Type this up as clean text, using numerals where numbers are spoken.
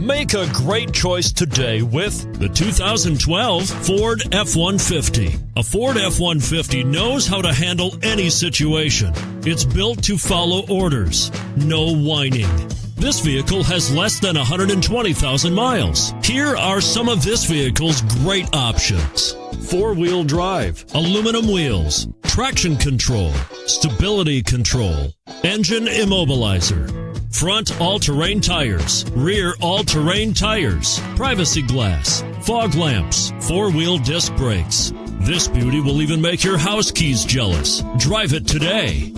Make a great choice today with the 2012 Ford F-150. A Ford F-150 knows how to handle any situation. It's built to follow orders. No whining. This vehicle has less than 120,000 miles. Here are some of this vehicle's great options: four-wheel drive, aluminum wheels, traction control, stability control, engine immobilizer, front all-terrain tires, rear all-terrain tires, privacy glass, fog lamps, four-wheel disc brakes. This beauty will even make your house keys jealous. Drive it today.